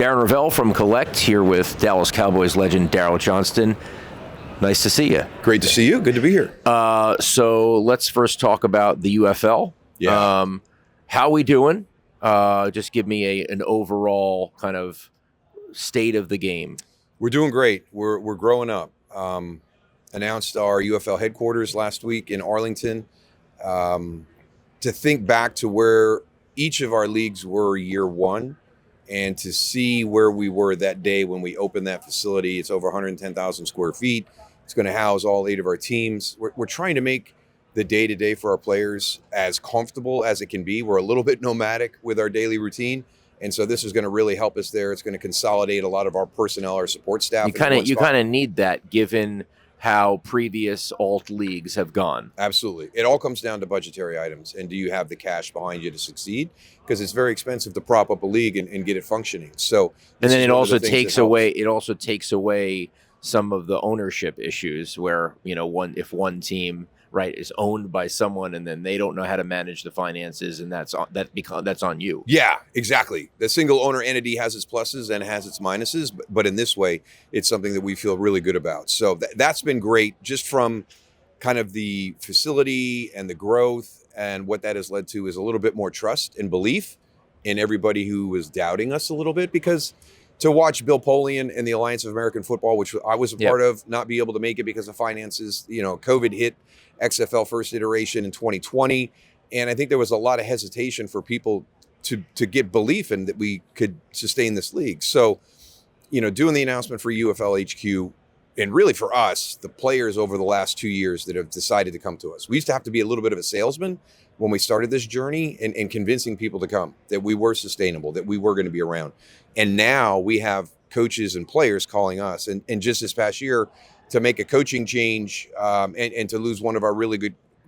Darren Rovell from Collect here with Dallas Cowboys legend Daryl Johnston. Nice to see you. Great to see you. Good to be here. So let's first talk about the UFL. Yeah. How we doing? Just give me an overall kind of state of the game. We're doing great. We're growing up. Announced our UFL headquarters last week in Arlington. To think back to where each of our leagues were year one, and to see where we were that day when we opened that facility. It's over 110,000 square feet. It's going to house all 8 of our teams. We're trying to make the day-to-day for our players as comfortable as it can be. We're a little bit nomadic with our daily routine, and so this is going to really help us there. It's going to consolidate a lot of our personnel, our support staff. You kind of need that, given how previous alt leagues have gone. Absolutely. It all comes down to budgetary items, and do you have the cash behind you to succeed? Because it's very expensive to prop up a league and get it functioning. So, and then it also takes away some of the ownership issues where, if one team is owned by someone and then they don't know how to manage the finances, and that's on you. Yeah, exactly. The single owner entity has its pluses and has its minuses, but in this way, it's something that we feel really good about. So that's been great, just from kind of the facility and the growth, and what that has led to is a little bit more trust and belief in everybody who was doubting us a little bit, because to watch Bill Polian and the Alliance of American Football, which I was a part of, not be able to make it because of finances, COVID hit XFL first iteration in 2020. And I think there was a lot of hesitation for people to get belief in that we could sustain this league. So, doing the announcement for UFL HQ, and really for us, the players over the last 2 years that have decided to come to us. We used to have to be a little bit of a salesman when we started this journey, and convincing people to come, that we were sustainable, that we were going to be around. And now we have coaches and players calling us. And just this past year, to make a coaching change and to lose one of our really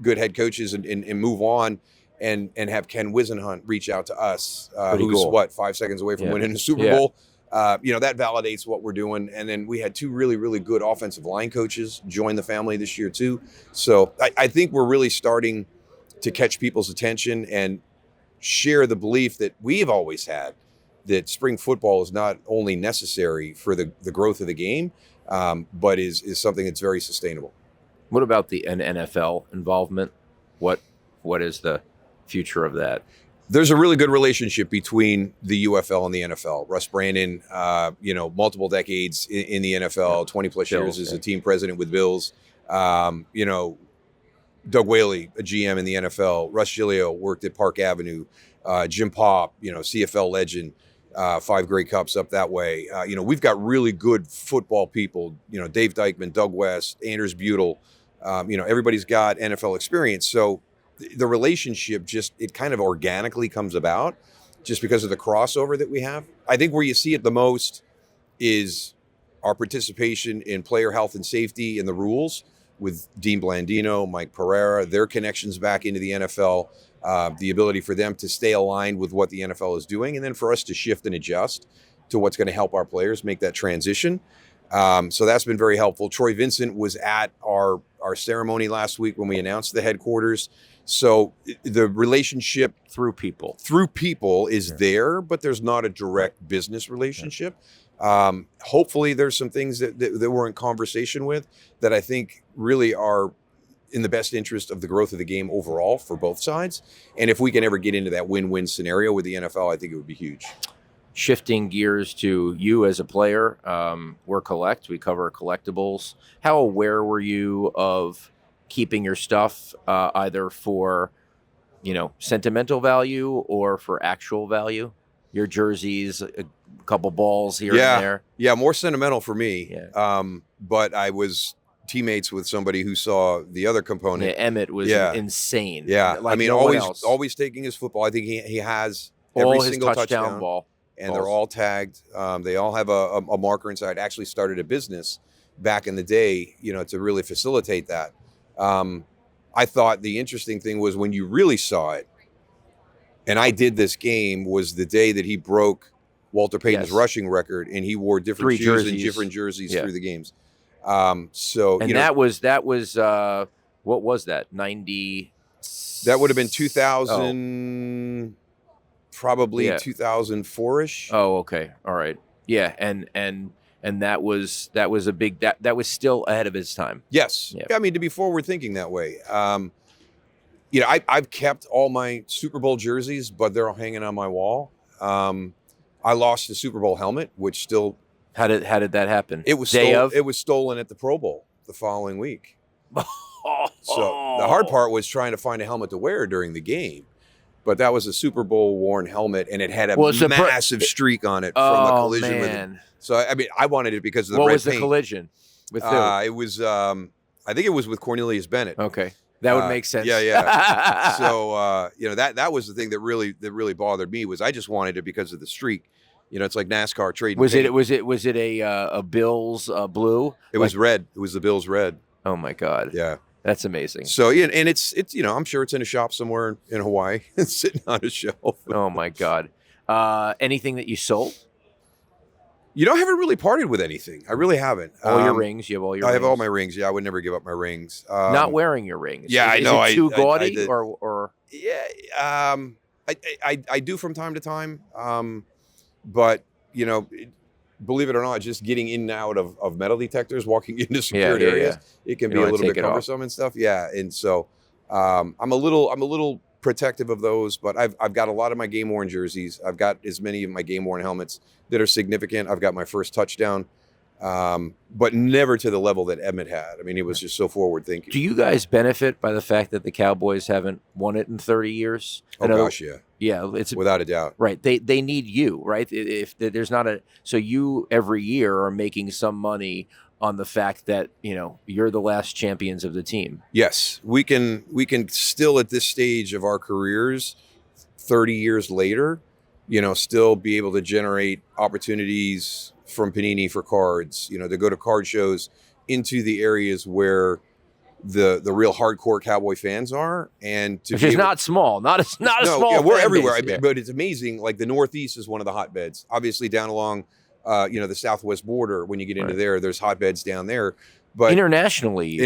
good head coaches and move on, and have Ken Wisenhunt reach out to us, who's cool. 5 seconds away from winning the Super Bowl. That validates what we're doing. And then we had 2 really, really good offensive line coaches join the family this year too. So I think we're really starting to catch people's attention and share the belief that we've always had, that spring football is not only necessary for the growth of the game, but is something that's very sustainable. What about the NFL involvement? What is the future of that? There's a really good relationship between the UFL and the NFL. Russ Brandon, multiple decades in the NFL, 20 plus years as a team president with Bills. Doug Whaley, a GM in the NFL. Russ Giglio worked at Park Avenue. Jim Pop, CFL legend. 5 Grey Cups up that way. We've got really good football people. Dave Dykman, Doug West, Anders Butel. Everybody's got NFL experience. So the relationship it kind of organically comes about just because of the crossover that we have. I think where you see it the most is our participation in player health and safety and the rules with Dean Blandino, Mike Pereira, their connections back into the NFL, the ability for them to stay aligned with what the NFL is doing, and then for us to shift and adjust to what's going to help our players make that transition. So that's been very helpful. Troy Vincent was at our ceremony last week when we announced the headquarters. So the relationship through people is there, but there's not a direct business relationship. Hopefully there's some things that we're in conversation with that I think really are in the best interest of the growth of the game overall for both sides. And if we can ever get into that win-win scenario with the NFL, I think it would be huge. Shifting gears to you as a player, we're Collect. We cover collectibles. How aware were you of keeping your stuff either for, sentimental value or for actual value? Your jerseys, a couple balls here and there. Yeah, more sentimental for me. Yeah. But I was teammates with somebody who saw the other component. Yeah, Emmitt was insane. Yeah, like always taking his football. I think he has all every his single touchdown ball. And they're all tagged. They all have a marker inside. Actually started a business back in the day, to really facilitate that. I thought the interesting thing was when you really saw it, and I did this game, was the day that he broke Walter Payton's rushing record, and he wore different shoes and different jerseys through the games. That was what was that? 90. That would have been 2000. probably Yeah. 2004-ish. Oh, okay. All right. Yeah, and that was a big that was still ahead of its time. Yes. Yeah. I mean, to be forward thinking that way. I've kept all my Super Bowl jerseys, but they're all hanging on my wall. I lost the Super Bowl helmet, which still How did that happen? it was Day stolen. of? It was stolen at the Pro Bowl the following week. So the hard part was trying to find a helmet to wear during the game. But that was a Super Bowl worn helmet, and it had a massive streak on it from a collision with it. So I mean, I wanted it because of the red paint. What was the collision with who? It was, I think it was with Cornelius Bennett. Okay, that would make sense. Yeah. So that was the thing that really bothered me was I just wanted it because of the streak. It's like NASCAR trading. Was it a Bills blue? It was red. It was the Bills red. Oh my God. Yeah. That's amazing. So yeah, and it's I'm sure it's in a shop somewhere in Hawaii, sitting on a shelf. Oh my God. Anything that you sold? I haven't really parted with anything. I really haven't. All your rings. You have all your. I have all my rings. Yeah, I would never give up my rings. Not wearing your rings. Yeah, I know. Is it too gaudy or? Yeah. I do from time to time. But believe it or not, just getting in and out of metal detectors, walking into security areas, it can be a little bit cumbersome and stuff. Yeah, and so I'm a little protective of those, but I've got a lot of my game worn jerseys. I've got as many of my game worn helmets that are significant. I've got my first touchdown, but never to the level that Emmitt had. I mean, he was just so forward thinking. Do you guys benefit by the fact that the Cowboys haven't won it in 30 years? Oh gosh, yeah. Yeah, it's without a doubt. Right. They need you, right? If there's not so you every year are making some money on the fact that, you're the last champions of the team. Yes, we can still at this stage of our careers, 30 years later, still be able to generate opportunities from Panini for cards, to go to card shows into the areas where the real hardcore Cowboy fans are, and which is not small, not a small. Yeah, we're everywhere. Base, but it's amazing. Like the Northeast is one of the hotbeds. Obviously, down along, the Southwest border. When you get into there's hotbeds down there. But internationally,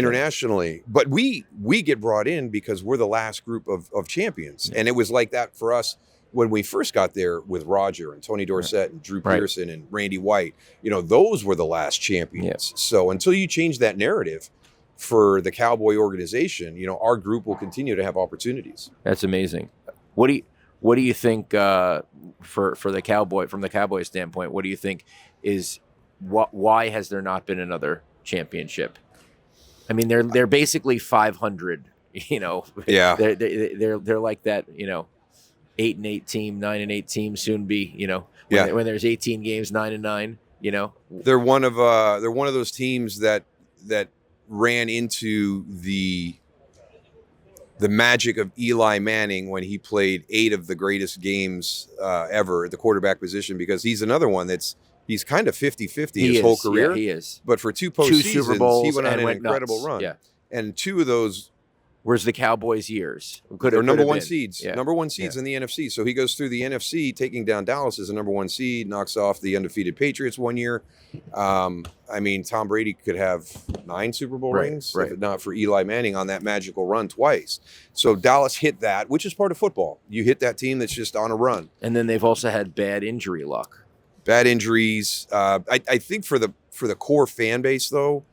but we get brought in because we're the last group of champions, and it was like that for us when we first got there with Roger and Tony Dorsett and Drew Pearson and Randy White. Those were the last champions. So until you change that narrative for the Cowboy organization, our group will continue to have opportunities. That's amazing. What do you think for the Cowboy, from the Cowboy standpoint? What do you think is why has there not been another championship? I mean, they're basically 500. Yeah. They're like that. 8-8 team, 9-8 team. Soon be. When there's 18 games, 9-9. They're one of those teams that ran into the magic of Eli Manning when he played 8 of the greatest games ever at the quarterback position, because he's another one he's kind of 50-50 his whole career. Yeah, he is. But for 2 postseasons, Super Bowls, he went on an nuts. incredible run. Yeah. And 2 of those where's the Cowboys' years? They're number one seeds. Yeah. Number one seeds in the NFC. So he goes through the NFC, taking down Dallas as a number 1 seed, knocks off the undefeated Patriots one year. I mean, Tom Brady could have 9 Super Bowl rings, if not for Eli Manning on that magical run twice. So Dallas hit that, which is part of football. You hit that team that's just on a run. And then they've also had bad injury luck. Bad injuries. I think for the core fan base, though,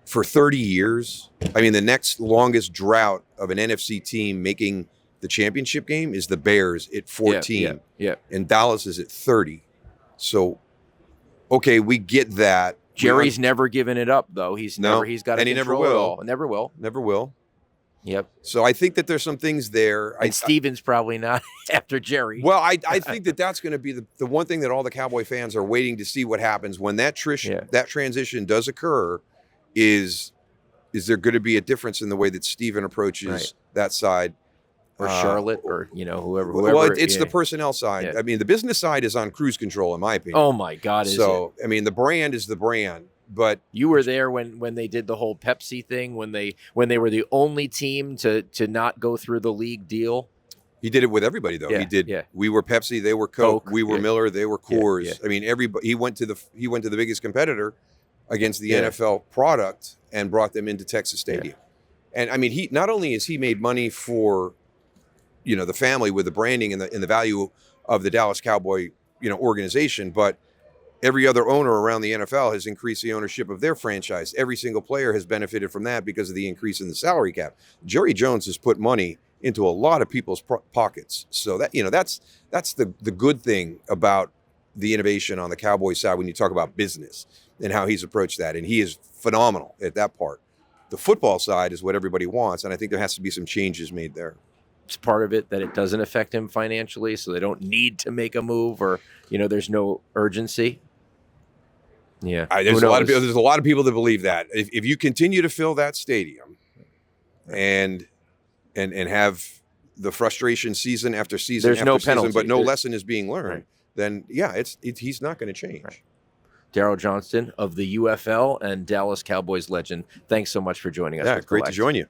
for 30 years, I mean, the next longest drought of an NFC team making the championship game is the Bears at 14. Yeah. And Dallas is at 30. So, okay, we get that. Jerry's never given it up, though. He's got to, and he never will. Never will. Yep. So I think that there's some things there. And Steven's probably not after Jerry. Well, I think that's going to be the one thing that all the Cowboy fans are waiting to see what happens when that transition does occur. Is there going to be a difference in the way that Steven approaches that side? Or Charlotte, or whoever. Well, it's the personnel side. Yeah. I mean, the business side is on cruise control, in my opinion. Oh my God! I mean, the brand is the brand. But you were there when they did the whole Pepsi thing, when they were the only team to not go through the league deal. He did it with everybody, though. Yeah, he did. Yeah. We were Pepsi, they were Coke. We were Miller, they were Coors. Yeah. I mean, everybody. He went to the biggest competitor against the NFL product and brought them into Texas Stadium. And I mean, he not only has he made money for the family with the branding and the value of the Dallas Cowboy, organization. But every other owner around the NFL has increased the ownership of their franchise. Every single player has benefited from that because of the increase in the salary cap. Jerry Jones has put money into a lot of people's pockets. So that's the good thing about the innovation on the Cowboys side when you talk about business and how he's approached that. And he is phenomenal at that part. The football side is what everybody wants, and I think there has to be some changes made there. It's part of it that it doesn't affect him financially, so they don't need to make a move, or there's no urgency. Yeah, there's a lot of people that believe that if you continue to fill that stadium, and have the frustration season after season There's after no season, penalty. but no lesson is being learned, then he's not going to change. Right. Daryl Johnston of the UFL and Dallas Cowboys legend, thanks so much for joining us. Yeah, great to join you.